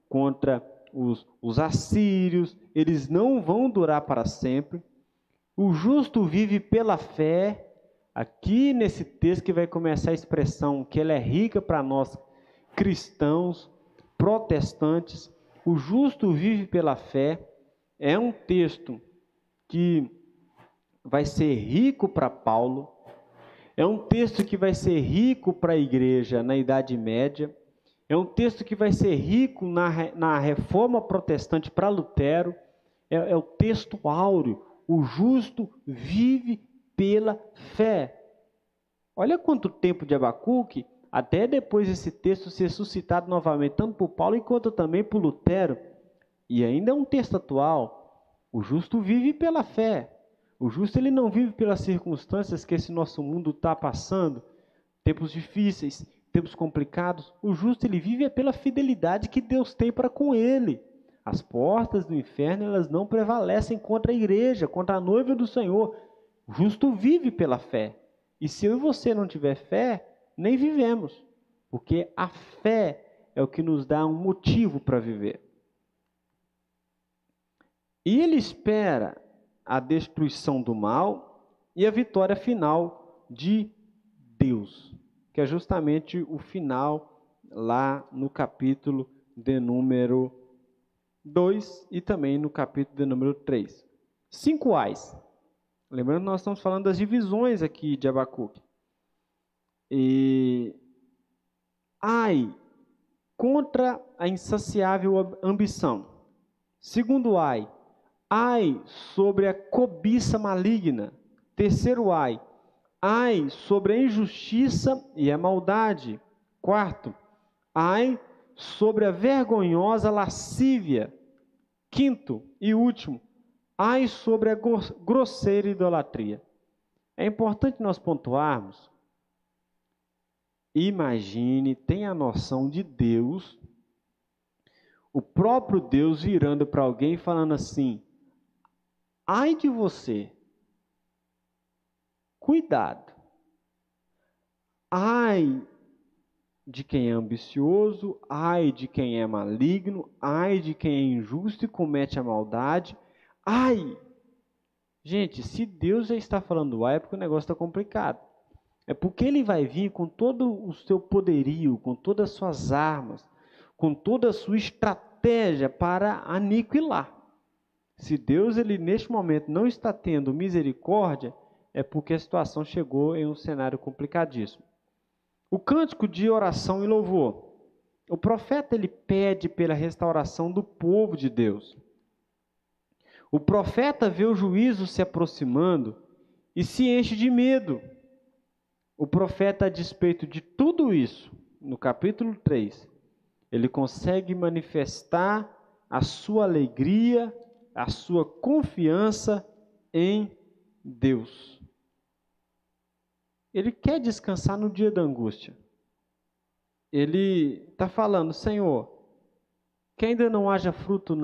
contra os assírios, eles não vão durar para sempre. O justo vive pela fé. Aqui nesse texto que vai começar a expressão que ela é rica para nós cristãos, protestantes. O justo vive pela fé. É um texto que vai ser rico para Paulo, é um texto que vai ser rico para a igreja na Idade Média, é um texto que vai ser rico na Reforma Protestante para Lutero, é o texto áureo, o justo vive pela fé. Olha quanto tempo de Abacuque, até depois esse texto ser suscitado novamente, tanto por Paulo quanto também por Lutero, e ainda é um texto atual. O justo vive pela fé. O justo ele não vive pelas circunstâncias que esse nosso mundo está passando, tempos difíceis, tempos complicados. O justo ele vive pela fidelidade que Deus tem para com ele. As portas do inferno elas não prevalecem contra a igreja, contra a noiva do Senhor. O justo vive pela fé. E se eu e você não tiver fé, nem vivemos, porque a fé é o que nos dá um motivo para viver. E ele espera a destruição do mal e a vitória final de Deus, que é justamente o final lá no capítulo de número 2 e também no capítulo de número 3. 5 ais. Lembrando que nós estamos falando das divisões aqui de Abacuque. E ai contra a insaciável ambição. Segundo ai sobre a cobiça maligna. Terceiro ai sobre a injustiça e a maldade. Quarto, ai sobre a vergonhosa lascívia. Quinto e último, ai sobre a grosseira idolatria. É importante nós pontuarmos. Imagine, tenha a noção de Deus, o próprio Deus virando para alguém e falando assim: ai de você, cuidado, ai de quem é ambicioso, ai de quem é maligno, ai de quem é injusto e comete a maldade, ai. Gente, se Deus já está falando ai, é porque o negócio está complicado. É porque ele vai vir com todo o seu poderio, com todas as suas armas, com toda a sua estratégia para aniquilar. Se Deus, ele neste momento não está tendo misericórdia, é porque a situação chegou em um cenário complicadíssimo. O cântico de oração e louvor. O profeta, ele pede pela restauração do povo de Deus. O profeta vê o juízo se aproximando e se enche de medo. O profeta, a despeito de tudo isso, no capítulo 3, ele consegue manifestar a sua alegria, a sua confiança em Deus. Ele quer descansar no dia da angústia. Ele está falando: Senhor, que ainda não haja fruto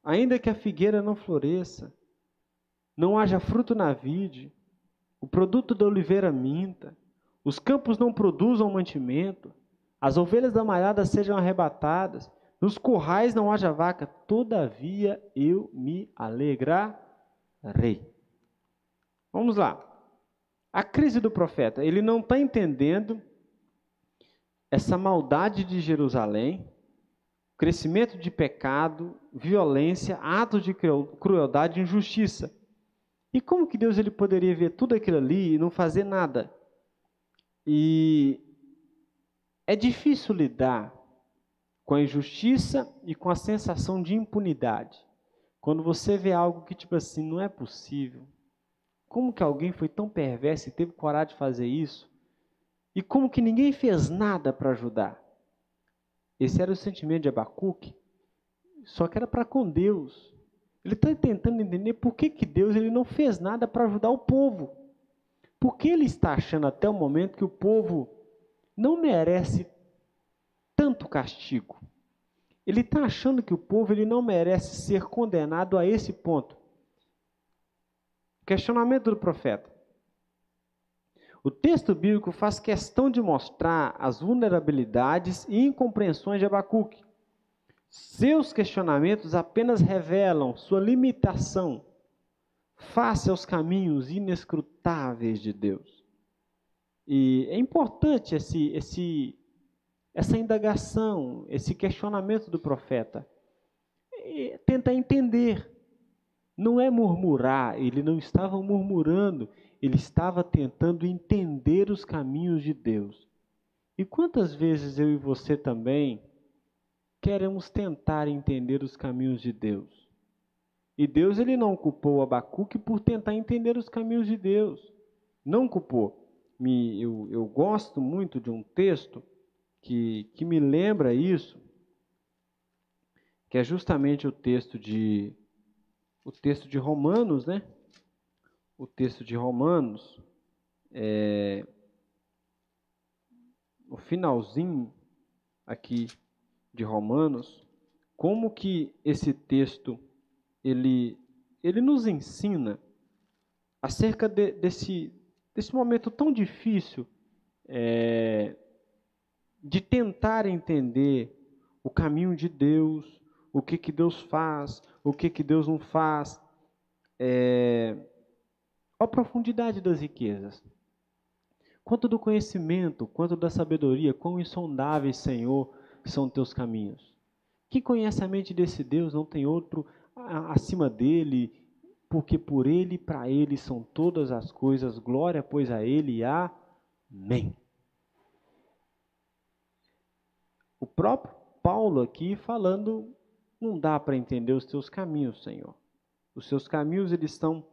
ainda que a figueira não floresça, não haja fruto na vide, o produto da oliveira minta, os campos não produzam mantimento, as ovelhas da malhada sejam arrebatadas, nos currais não haja vaca, todavia eu me alegrarei. Vamos lá. A crise do profeta. Ele não está entendendo essa maldade de Jerusalém, crescimento de pecado, violência, atos de crueldade e injustiça. E como que Deus ele poderia ver tudo aquilo ali e não fazer nada? E é difícil lidar com a injustiça e com a sensação de impunidade. Quando você vê algo que, tipo assim, não é possível. Como que alguém foi tão perverso e teve coragem de fazer isso? E como que ninguém fez nada para ajudar? Esse era o sentimento de Abacuque, só que era para com Deus. Ele está tentando entender por que Deus ele não fez nada para ajudar o povo. Porque ele está achando até o momento que o povo não merece tanto castigo. Ele está achando que o povo ele não merece ser condenado a esse ponto. Questionamento do profeta. O texto bíblico faz questão de mostrar as vulnerabilidades e incompreensões de Abacuque. Seus questionamentos apenas revelam sua limitação face aos caminhos inescrutáveis de Deus. E é importante essa indagação, esse questionamento do profeta. Tentar entender. Não é murmurar, ele não estava murmurando, ele estava tentando entender os caminhos de Deus. E quantas vezes eu e você também queremos tentar entender os caminhos de Deus? E Deus ele não culpou Abacuque por tentar entender os caminhos de Deus. Não culpou. eu gosto muito de um texto que me lembra isso, que é justamente o texto de Romanos, né? O texto de Romanos, no finalzinho aqui de Romanos, como que esse texto ele nos ensina acerca desse momento tão difícil de tentar entender o caminho de Deus, o que Deus faz, o que Deus não faz, a profundidade das riquezas. Quanto do conhecimento, quanto da sabedoria, quão insondáveis, Senhor, são teus caminhos. Quem conhece a mente desse Deus não tem outro acima dele, porque por ele e para ele são todas as coisas, glória, pois a ele, amém. O próprio Paulo aqui falando, não dá para entender os teus caminhos, Senhor. Os seus caminhos, eles são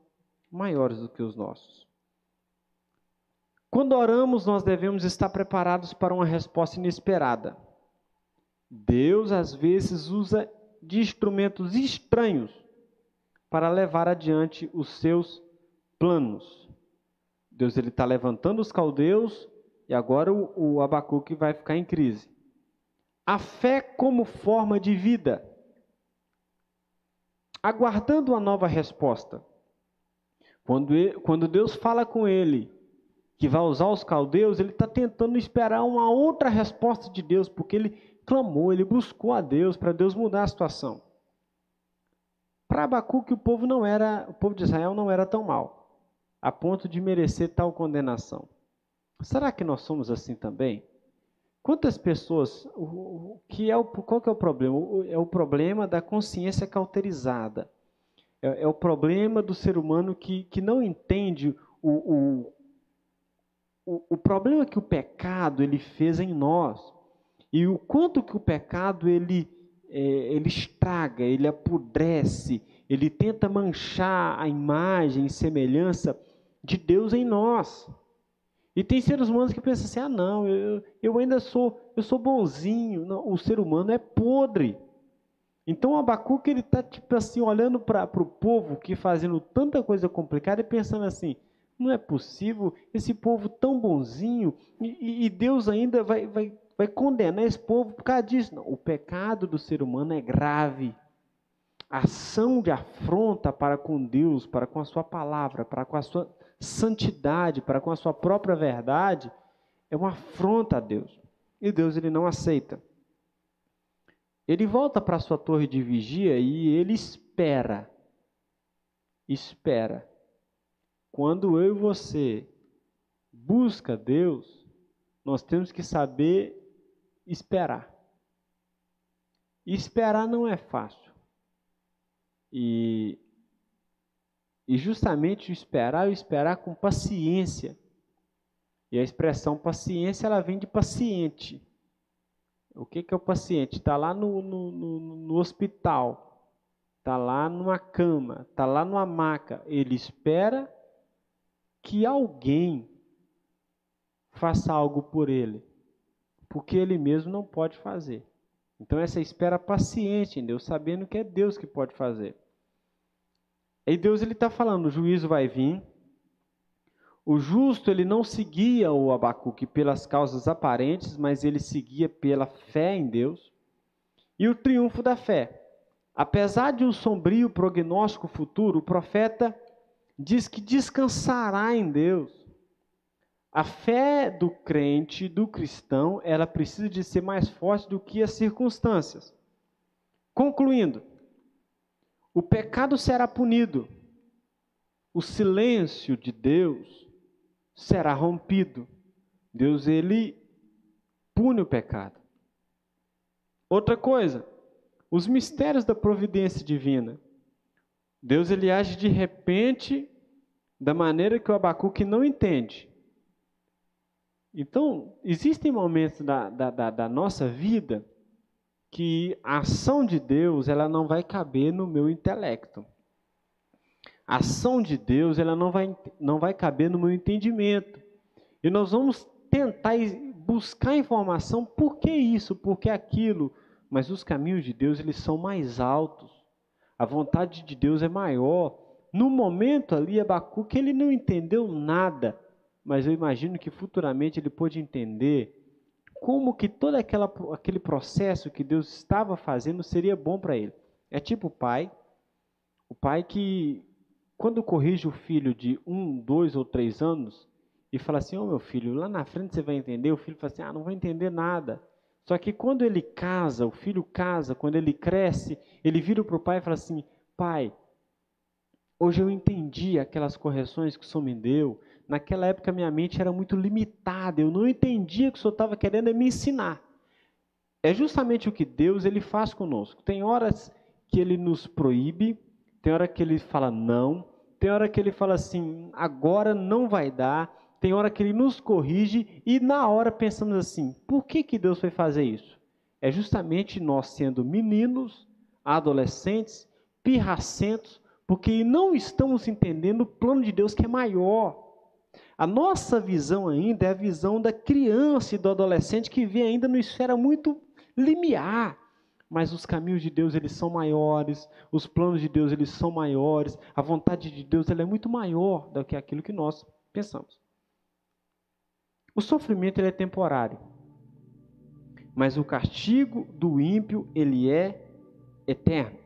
maiores do que os nossos. Quando oramos, nós devemos estar preparados para uma resposta inesperada. Deus, às vezes, usa de instrumentos estranhos para levar adiante os seus planos. Deus está levantando os caldeus e agora o Abacuque vai ficar em crise. A fé como forma de vida, aguardando uma nova resposta. Quando Deus fala com ele que vai usar os caldeus, ele está tentando esperar uma outra resposta de Deus, porque ele clamou, ele buscou a Deus para Deus mudar a situação. Para Abacuque, o povo de Israel não era tão mal, a ponto de merecer tal condenação. Será que nós somos assim também? Quantas pessoas, qual que é o problema? É o problema da consciência cauterizada. É o problema do ser humano que não entende o problema que o pecado ele fez em nós. E o quanto que o pecado ele estraga, ele apodrece, ele tenta manchar a imagem e semelhança de Deus em nós. E tem seres humanos que pensam assim, não, eu ainda sou bonzinho. Não, o ser humano é podre. Então o Abacuque ele está tipo assim, olhando para o povo que fazendo tanta coisa complicada e pensando assim, não é possível, esse povo tão bonzinho, e Deus ainda vai condenar esse povo por causa disso. Não, o pecado do ser humano é grave. A ação de afronta para com Deus, para com a sua palavra, para com a sua santidade, para com a sua própria verdade, é uma afronta a Deus. E Deus ele não aceita. Ele volta para a sua torre de vigia e ele espera. Espera. Quando eu e você busca Deus, nós temos que saber esperar. E esperar não é fácil. E justamente o esperar com paciência. E a expressão paciência, ela vem de paciente. O que é o paciente? Está lá no hospital, está lá numa cama, está lá numa maca. Ele espera que alguém faça algo por ele, porque ele mesmo não pode fazer. Então essa espera paciente em Deus, sabendo que é Deus que pode fazer. E Deus ele está falando, o juízo vai vir. O justo ele não seguia o Abacuque pelas causas aparentes, mas ele seguia pela fé em Deus. E o triunfo da fé. Apesar de um sombrio prognóstico futuro, o profeta diz que descansará em Deus. A fé do crente, do cristão, ela precisa de ser mais forte do que as circunstâncias. Concluindo, o pecado será punido. O silêncio de Deus será rompido. Deus, ele pune o pecado. Outra coisa, os mistérios da providência divina. Deus, ele age de repente, da maneira que o Abacuque não entende. Então, existem momentos da nossa vida que a ação de Deus ela não vai caber no meu intelecto. A ação de Deus ela não vai caber no meu entendimento. E nós vamos tentar buscar informação, por que isso, por que aquilo, mas os caminhos de Deus, eles são mais altos. A vontade de Deus é maior. No momento ali, Abacuque, ele não entendeu nada, mas eu imagino que futuramente ele pôde entender como que todo aquele processo que Deus estava fazendo seria bom para ele. É tipo o pai que, quando corrige o filho de 1, 2 ou 3 anos, e fala assim, meu filho, lá na frente você vai entender, o filho fala assim, não vou entender nada. Só que quando ele casa, o filho casa, quando ele cresce, ele vira para o pai e fala assim, pai, hoje eu entendi aquelas correções que o senhor me deu. Naquela época minha mente era muito limitada, eu não entendia o que o senhor estava querendo me ensinar. É justamente o que Deus ele faz conosco. Tem horas que ele nos proíbe, tem hora que ele fala não, tem hora que ele fala assim, agora não vai dar, tem hora que ele nos corrige e na hora pensamos assim, por que Deus foi fazer isso? É justamente nós sendo meninos, adolescentes, pirracentos, porque não estamos entendendo o plano de Deus que é maior. A nossa visão ainda é a visão da criança e do adolescente que vê ainda numa esfera muito limiar. Mas os caminhos de Deus, eles são maiores, os planos de Deus, eles são maiores, a vontade de Deus, ela é muito maior do que aquilo que nós pensamos. O sofrimento, ele é temporário, mas o castigo do ímpio, ele é eterno.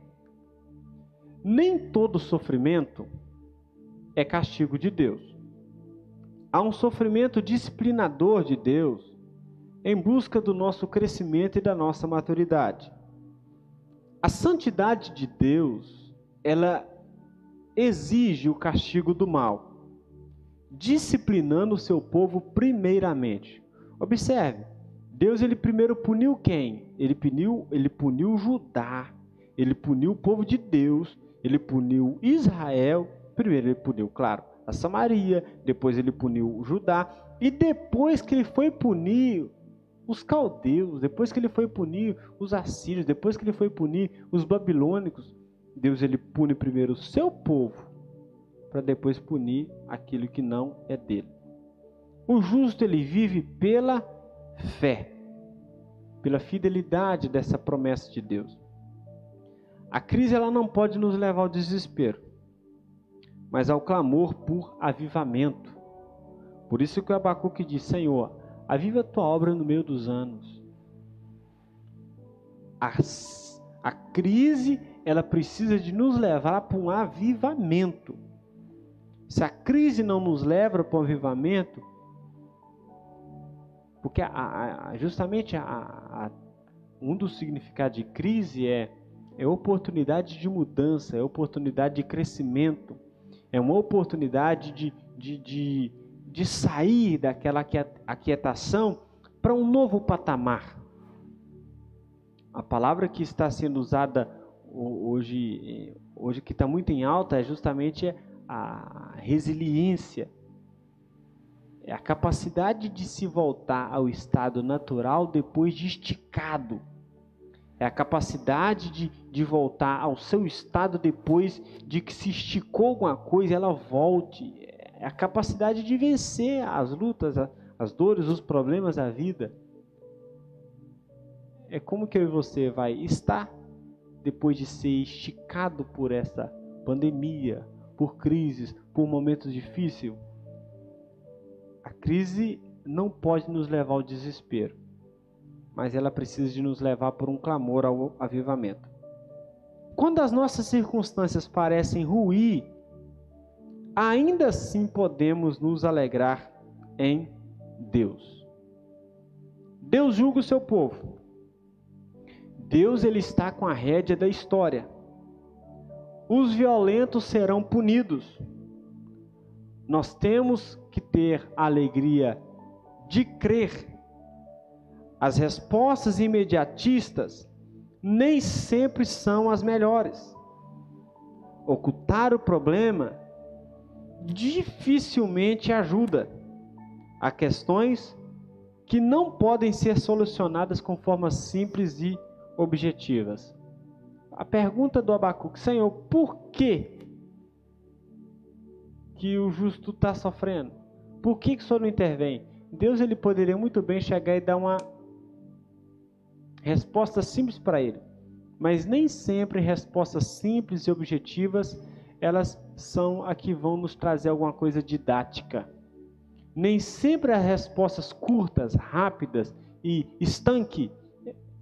Nem todo sofrimento é castigo de Deus. Há um sofrimento disciplinador de Deus em busca do nosso crescimento e da nossa maturidade. A santidade de Deus, ela exige o castigo do mal, disciplinando o seu povo primeiramente. Observe, Deus ele primeiro puniu quem? Ele puniu Judá, ele puniu o povo de Deus, ele puniu Israel. Primeiro ele puniu, claro, a Samaria, depois ele puniu Judá, e depois que ele foi punir os caldeus, depois que ele foi punir os assírios, depois que ele foi punir os babilônicos, Deus ele pune primeiro o seu povo, para depois punir aquilo que não é dele. O justo ele vive pela fé, pela fidelidade dessa promessa de Deus. A crise ela não pode nos levar ao desespero, mas ao clamor por avivamento. Por isso que o Abacuque diz, Senhor, aviva a tua obra no meio dos anos. A crise ela precisa de nos levar para um avivamento. Se a crise não nos leva para o avivamento, porque justamente um dos significados de crise é oportunidade de mudança, é oportunidade de crescimento, é uma oportunidade de sair daquela aquietação para um novo patamar. A palavra que está sendo usada hoje que está muito em alta é justamente a resiliência. É a capacidade de se voltar ao estado natural depois de esticado. É a capacidade de voltar ao seu estado depois de que se esticou alguma coisa, ela volte. É a capacidade de vencer as lutas, as dores, os problemas da vida. É como que eu e você vai estar depois de ser esticado por essa pandemia, por crises, por momentos difíceis. A crise não pode nos levar ao desespero, mas ela precisa de nos levar por um clamor ao avivamento. Quando as nossas circunstâncias parecem ruir, ainda assim podemos nos alegrar em Deus. Deus julga o seu povo. Deus ele está com a rédea da história. Os violentos serão punidos. Nós temos que ter a alegria de crer. As respostas imediatistas nem sempre são as melhores. Ocultar o problema dificilmente ajuda. Há questões que não podem ser solucionadas com formas simples e objetivas. A pergunta do Abacuque, Senhor, por que o justo está sofrendo? por que o Senhor não intervém? Deus ele poderia muito bem chegar e dar uma resposta simples para ele. Mas nem sempre respostas simples e objetivas, elas são a que vão nos trazer alguma coisa didática. Nem sempre as respostas curtas, rápidas e estanque,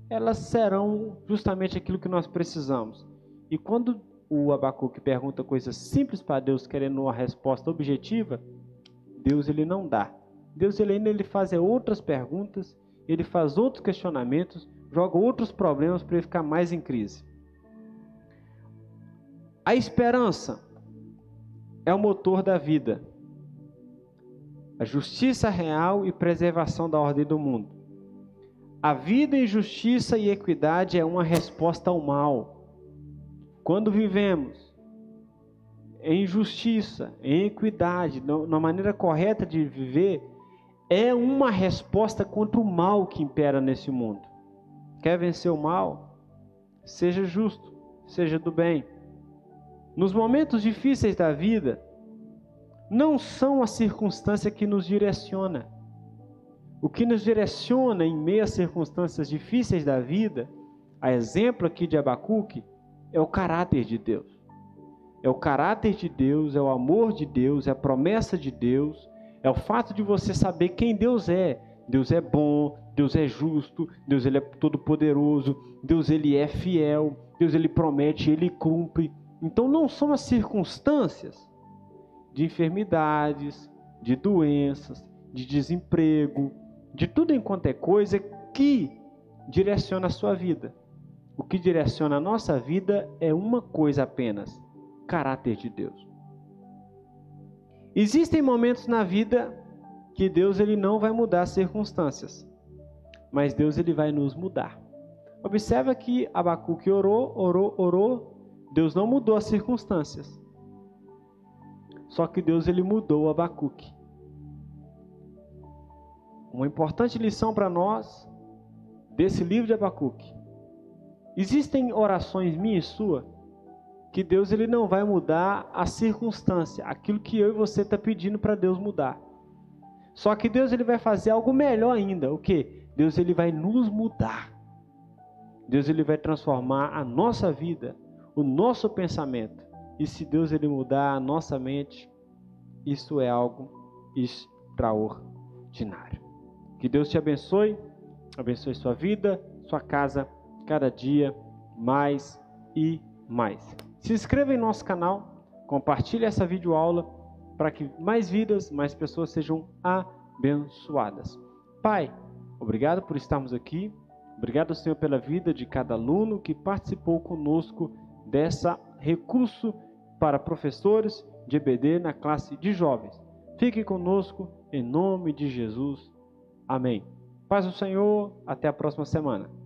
elas serão justamente aquilo que nós precisamos. E quando o Abacuque pergunta coisas simples para Deus, querendo uma resposta objetiva, Deus ele não dá. Deus ele faz outras perguntas, ele faz outros questionamentos, joga outros problemas para ele ficar mais em crise. A esperança é o motor da vida. A justiça real e preservação da ordem do mundo. A vida em justiça e equidade é uma resposta ao mal. Quando vivemos em justiça, em equidade, na maneira correta de viver, é uma resposta contra o mal que impera nesse mundo. Quer vencer o mal? Seja justo, seja do bem. Nos momentos difíceis da vida, não são a circunstância que nos direciona. O que nos direciona em meio às circunstâncias difíceis da vida, a exemplo aqui de Abacuque, é o caráter de Deus. É o caráter de Deus, é o amor de Deus, é a promessa de Deus, é o fato de você saber quem Deus é. Deus é bom, Deus é justo, Deus ele é todo-poderoso, Deus ele é fiel, Deus ele promete, ele cumpre. Então não são as circunstâncias de enfermidades, de doenças, de desemprego, de tudo enquanto é coisa que direciona a sua vida. O que direciona a nossa vida é uma coisa apenas: caráter de Deus. Existem momentos na vida que Deus ele não vai mudar as circunstâncias, mas Deus ele vai nos mudar. Observa que Abacuque orou, Deus não mudou as circunstâncias. Só que Deus ele mudou Abacuque. Uma importante lição para nós desse livro de Abacuque. Existem orações minhas e sua que Deus ele não vai mudar a circunstância, aquilo que eu e você está pedindo para Deus mudar. Só que Deus ele vai fazer algo melhor ainda. O quê? Deus ele vai nos mudar. Deus ele vai transformar a nossa vida, o nosso pensamento. E se Deus ele mudar a nossa mente, isso é algo extraordinário. Que Deus te abençoe sua vida, sua casa, cada dia mais e mais. Se inscreva em nosso canal, compartilhe essa videoaula para que mais vidas, mais pessoas sejam abençoadas. Pai, obrigado por estarmos aqui. Obrigado, Senhor, pela vida de cada aluno que participou conosco dessa recurso para professores de EBD na classe de jovens. Fique conosco em nome de Jesus. Amém. Paz do Senhor. Até a próxima semana.